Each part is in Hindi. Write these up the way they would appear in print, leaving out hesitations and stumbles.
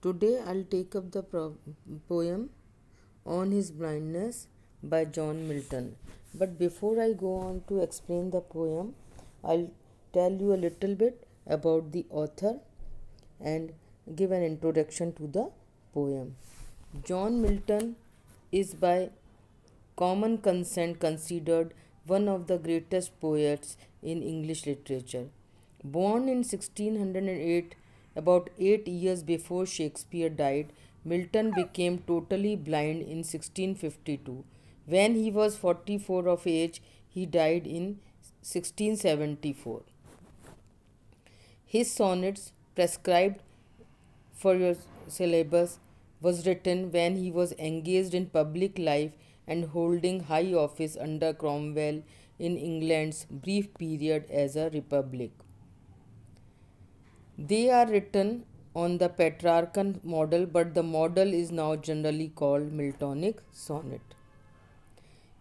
Today I'll take up the poem On His Blindness by John Milton. But before I go on to explain the poem, I'll tell you a little bit about the author and give an introduction to the poem. John Milton is by common consent considered one of the greatest poets in English literature. Born in 1608, about 8 years before Shakespeare died, Milton became totally blind in 1652. When he was 44 of age, he died in 1674. His sonnets, prescribed for your syllabus, was written when he was engaged in public life and holding high office under Cromwell in England's brief period as a republic. They are written on the Petrarchan model, but the model is now generally called Miltonic sonnet.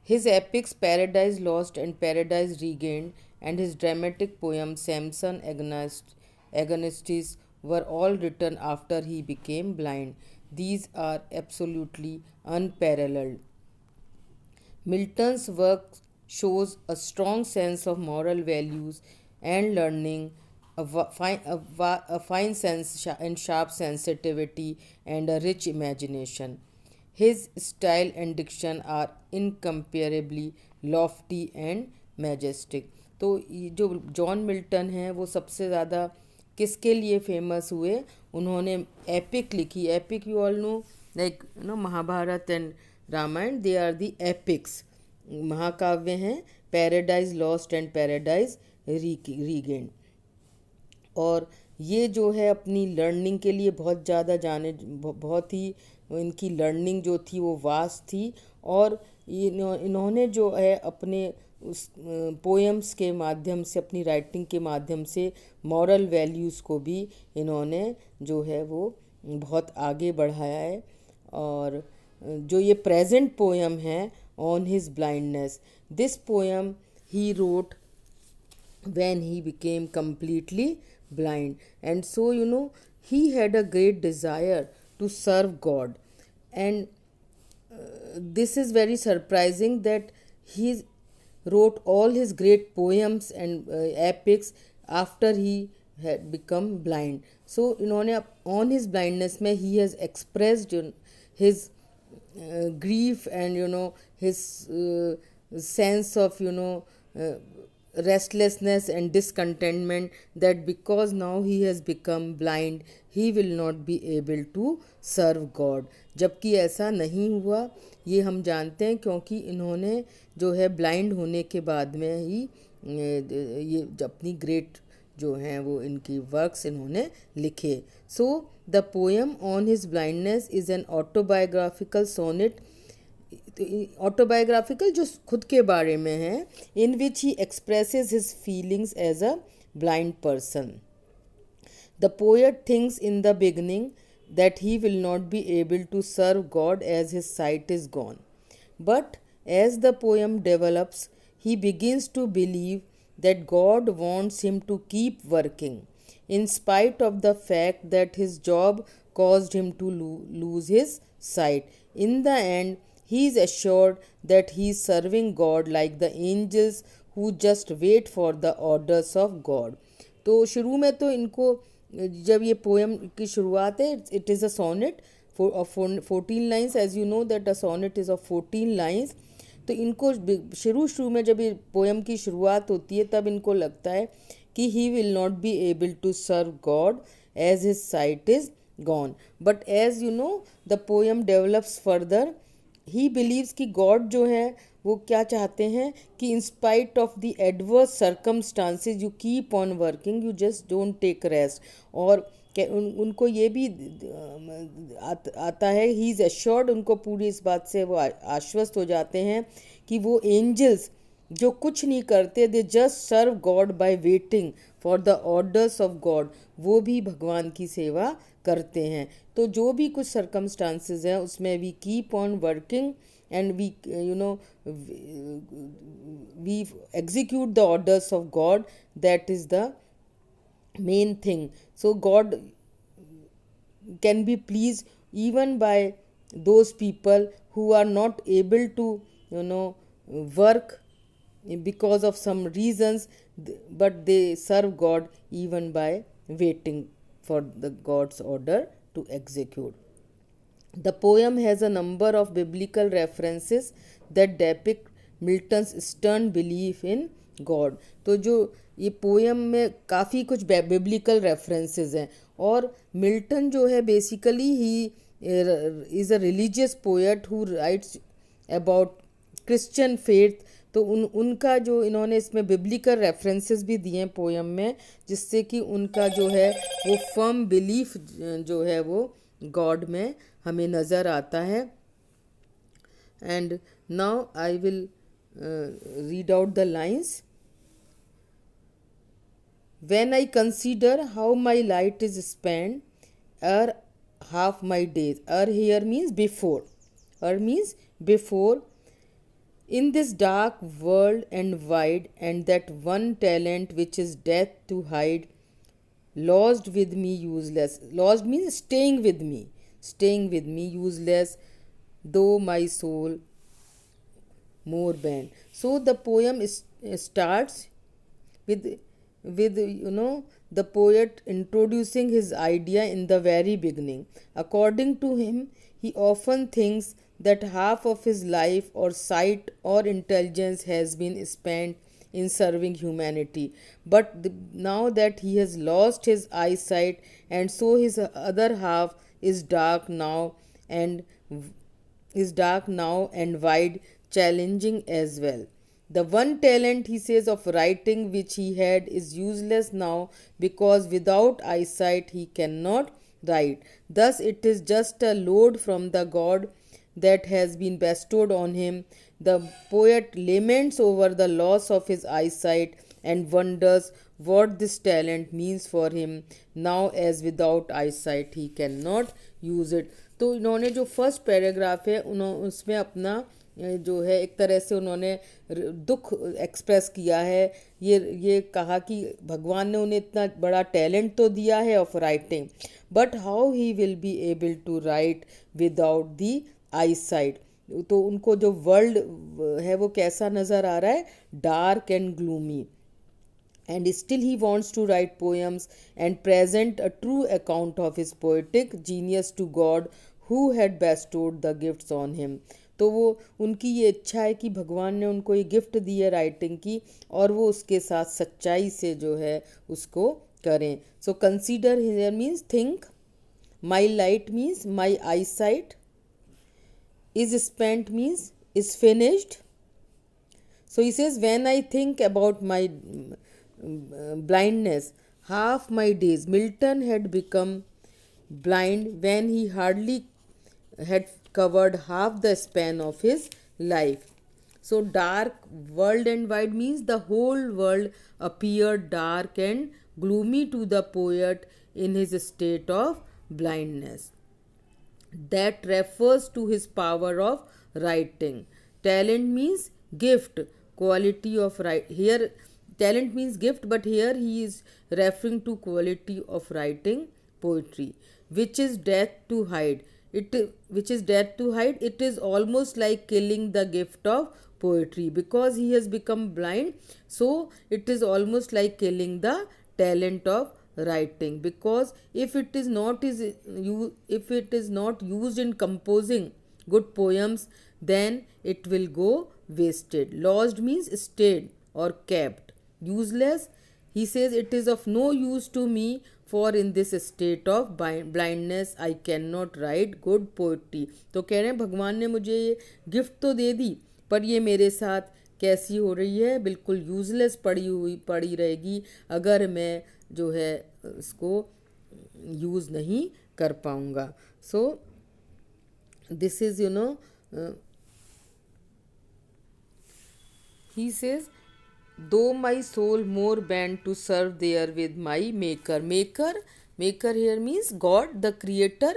His epics Paradise Lost and Paradise Regained and his dramatic poem Samson Agonistes were all written after he became blind. These are absolutely unparalleled. Milton's work shows a strong sense of moral values and learning, a fine sense and sharp sensitivity, and a rich imagination. His style and diction are incomparably lofty and majestic. तो ये जो जॉन मिल्टन हैं वो सबसे ज़्यादा किसके लिए फेमस हुए? उन्होंने एपिक लिखी. Epic you all know, like Mahabharata and Ramayana, they are the epics, महाकाव्य हैं. Paradise Lost and Paradise Regained. और ये जो है अपनी लर्निंग के लिए बहुत ज़्यादा बहुत ही इनकी लर्निंग जो थी वो वास्ट थी. और इन्होंने जो है अपने उस पोएम्स के माध्यम से, अपनी राइटिंग के माध्यम से मॉरल वैल्यूज़ को भी इन्होंने जो है वो बहुत आगे बढ़ाया है. और जो ये प्रेजेंट पोएम है on his blindness, this poem he wrote when he became completely blind. And so he had a great desire to serve God. And this is very surprising that he wrote all his great poems and epics after he had become blind. So इन्होंने on his blindness में he has expressed his grief and his sense of restlessness and discontentment, that because now he has become blind he will not be able to serve God. जबकि ऐसा नहीं हुआ, ये हम जानते हैं, क्योंकि इन्होंने जो है ब्लाइंड होने के बाद में ही ये अपनी ग्रेट जो हैं वो इनकी वर्क्स इन्होंने लिखे. So the poem on his blindness is an autobiographical sonnet. Autobiographical जो खुद के बारे में है, in which he expresses his feelings as a blind person. The poet thinks in the beginning that he will not be able to serve God as his sight is gone. But as the poem develops, he begins to believe that God wants him to keep working, in spite of the fact that his job caused him to lose his sight. In the end, he is assured that he is serving God like the angels who just wait for the orders of God. तो शुरू में तो इनको, जब ये पोएम की शुरुआत है, it is a sonnet of 14 lines. As you know that a sonnet is of 14 lines. तो इनको शुरू में जब ये पोएम की शुरुआत होती है तब इनको लगता है कि he will not be able to serve God as his sight is gone. But as you know the poem develops further, he believes कि गॉड जो है वो क्या चाहते हैं कि in spite of the adverse circumstances you keep on working, you just don't take rest. और उनको ये भी आता है, ही इज़ एश्योर्ड, उनको पूरी इस बात से वो आश्वस्त हो जाते हैं कि वो एंजल्स जो कुछ नहीं करते, they just serve God by waiting for the orders of God, वो भी भगवान की सेवा करते हैं. तो जो भी कुछ सर्कमस्टांसेस हैं उसमें we keep on working and we execute the orders of God. That is the main thing. So God can be pleased even by those people who are not able to, work because of some reasons, but they serve God even by waiting for the God's order to execute. The poem has a number of biblical references that depict Milton's stern belief in God. तो जो ये पोएम में काफ़ी कुछ बिब्लिकल रेफरेंसेस हैं. और मिल्टन जो है basically he is a religious poet who writes about Christian faith. तो उनका जो इन्होंने इसमें बिब्लिकल रेफरेंसेस भी दिए हैं पोएम में, जिससे कि उनका जो है वो फर्म बिलीफ जो है वो गॉड में हमें नज़र आता है. And now I will read out the lines. When I consider how my light is spent, ere half my days. Ere here means before. Ere means before. In this dark world and wide, and that one talent which is death to hide, lost with me useless. Lost means staying with me. Staying with me useless, though my soul more bent. So the poem starts with the poet introducing his idea in the very beginning. According to him, he often thinks that half of his life or sight or intelligence has been spent in serving humanity, but now that he has lost his eyesight, and so his other half is dark now and wide, challenging as well. The one talent, he says, of writing which he had is useless now, because without eyesight he cannot write. Thus it is just a load from the God that has been bestowed on him. The poet laments over the loss of his eyesight and wonders what this talent means for him now, as without eyesight he cannot use it. तो इन्होंने जो फर्स्ट पैराग्राफ है उसमें अपना जो है एक तरह से उन्होंने दुख एक्सप्रेस किया है. ये कहा कि भगवान ने उन्हें इतना बड़ा टैलेंट तो दिया है of writing, but how he will be able to write without the eyesight. तो उनको जो वर्ल्ड है वो कैसा नज़र आ रहा है, dark and gloomy. And still he wants to write poems and present a true account of his poetic genius to God who had bestowed the gifts on him. तो वो उनकी ये इच्छा है कि भगवान ने उनको ये गिफ्ट दी है राइटिंग की, और वो उसके साथ सच्चाई से जो है उसको करें. So consider here means think, my light means my I site, is spent means is finished. So he says when I think about my blindness, half my days. Milton had become blind when he hardly had covered half the span of his life. So dark world and wide means the whole world appeared dark and gloomy to the poet in his state of blindness. That refers to his power of writing. Talent means gift, quality of writing. Here talent means gift, but here he is referring to quality of writing poetry, which is death to hide. It is almost like killing the gift of poetry, because he has become blind. So it is almost like killing the talent of writing, because if it is not used in composing good poems, then it will go wasted. Lost means stayed or kept. Useless, he says, it is of no use to me, for in this state of blindness I cannot write good poetry. तो कह रहे हैं भगवान ने मुझे ये गिफ्ट तो दे दी, पर ये मेरे साथ कैसी हो रही है, बिल्कुल यूजलेस पड़ी रहेगी अगर मैं जो है इसको यूज़ नहीं कर पाऊँगा. So this is he says, though my soul more bent to serve there with my maker. Maker here means God, the creator.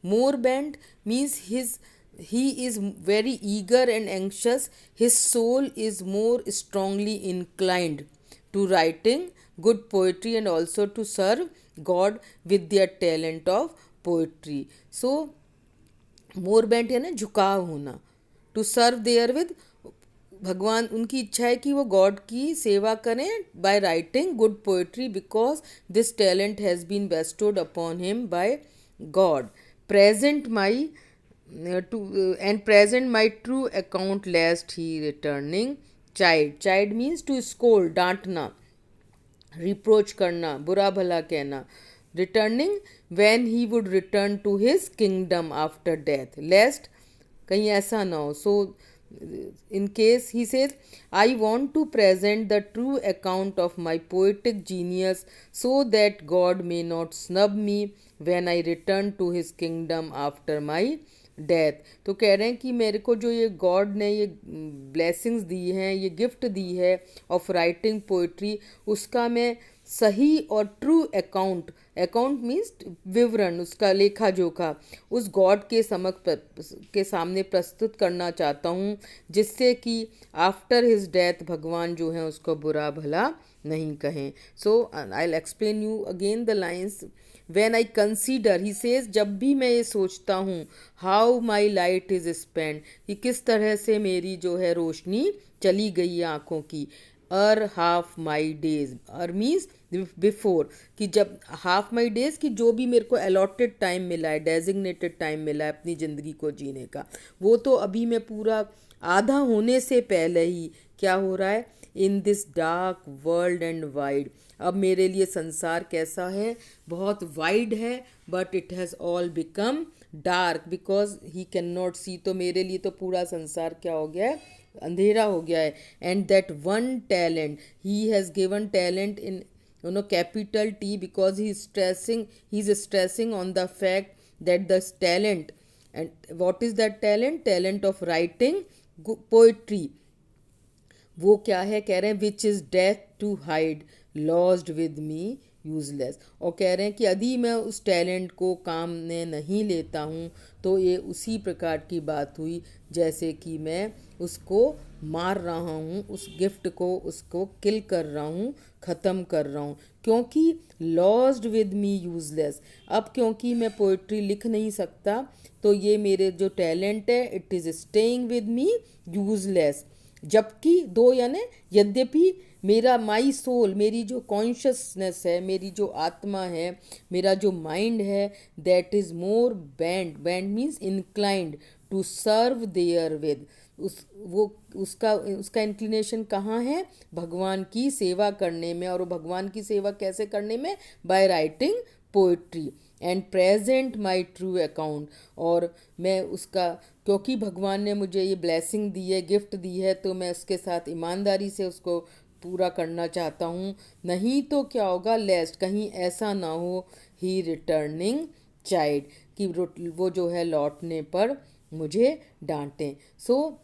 More bent means he is very eager and anxious. His soul is more strongly inclined to writing good poetry and also to serve God with their talent of poetry. So more bent है ना झुकाव होना. टू सर्व देयर विद, भगवान उनकी इच्छा है कि वो गॉड की सेवा करें by writing good poetry because this talent has been bestowed upon him by God. Present my to and present my true account lest he returning. Chide, chide means to scold, डांटना, रिप्रोच करना, बुरा भला कहना. Returning when he would return to his kingdom after death, lest कहीं ऐसा ना हो. So in case he says, I want to present the true account of my poetic genius so that God may not snub me when I return to his kingdom after my death. तो कह रहे हैं कि मेरे को जो ये गॉड ने ये ब्लेसिंग्स दी हैं, ये गिफ्ट दी है ऑफ राइटिंग पोइट्री, उसका मैं सही और ट्रू अकाउंट, अकाउंट मीन्स विवरण, उसका लेखा जोखा उस गॉड के के सामने प्रस्तुत करना चाहता हूँ, जिससे कि आफ्टर हिज डेथ भगवान जो हैं उसको बुरा भला नहीं कहें. So I will explain you again the lines. When I consider, he says, जब भी मैं ये सोचता हूँ, how my light is spent, कि किस तरह से मेरी जो है रोशनी चली गई है आँखों की. Half my days, means before, कि जब हाफ माई डेज कि जो भी मेरे को अलॉटेड टाइम मिला है, डेजिग्नेटेड टाइम मिला है अपनी ज़िंदगी को जीने का, वो तो अभी मैं पूरा आधा होने से पहले ही क्या हो रहा है, in this dark world and wide. अब मेरे लिए संसार कैसा है, बहुत वाइड है, but it has all become dark because he can not see. तो मेरे लिए तो पूरा संसार क्या हो गया है, अंधेरा हो गया है. And that one talent, he has given talent in capital T because he is stressing on the fact that this talent, and what is that talent? Talent of writing poetry. वो क्या है, कह रहे हैं which is death to hide lodged with me useless. और कह रहे हैं कि यदि मैं उस टैलेंट को काम में नहीं लेता हूँ तो ये उसी प्रकार की बात हुई जैसे कि मैं उसको मार रहा हूँ, उस गिफ्ट को उसको किल कर रहा हूँ, ख़त्म कर रहा हूँ. क्योंकि लॉस्ड विद मी यूजलेस, अब क्योंकि मैं पोइट्री लिख नहीं सकता तो ये मेरे जो टैलेंट है it is staying with me useless. जबकि दो यानी यद्यपि मेरा माई सोल, मेरी जो कॉन्शसनेस है, मेरी जो आत्मा है, मेरा जो माइंड है, that is more bent, bent means inclined to serve therewith. उसका इंक्लिनेशन कहाँ है, भगवान की सेवा करने में. और वो भगवान की सेवा कैसे करने में, by writing poetry. And present my true account, और मैं उसका, क्योंकि भगवान ने मुझे ये ब्लेसिंग दी है, गिफ्ट दी है, तो मैं उसके साथ ईमानदारी से उसको पूरा करना चाहता हूँ. नहीं तो क्या होगा, लेस्ट कहीं ऐसा ना हो, ही रिटर्निंग चाइल्ड, कि वो जो है लौटने पर मुझे डांटें. सो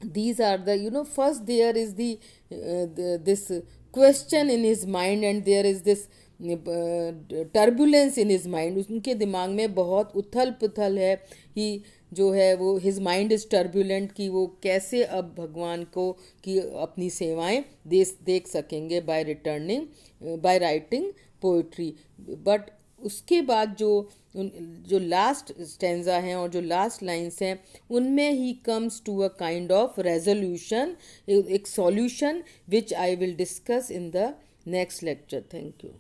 these are the, first there is this question in his mind, and there is this turbulence in his mind. उनके दिमाग में बहुत उथल पुथल है कि जो है वो हिज माइंड इज़ टर्बुलेंट, कि वो कैसे अब भगवान को कि अपनी सेवाएं देख सकेंगे बाय राइटिंग पोइट्री. बट उसके बाद जो लास्ट स्टेंजा हैं और जो लास्ट लाइन्स हैं, उनमें ही comes to a kind of resolution, एक solution which I will discuss in the next lecture. Thank you.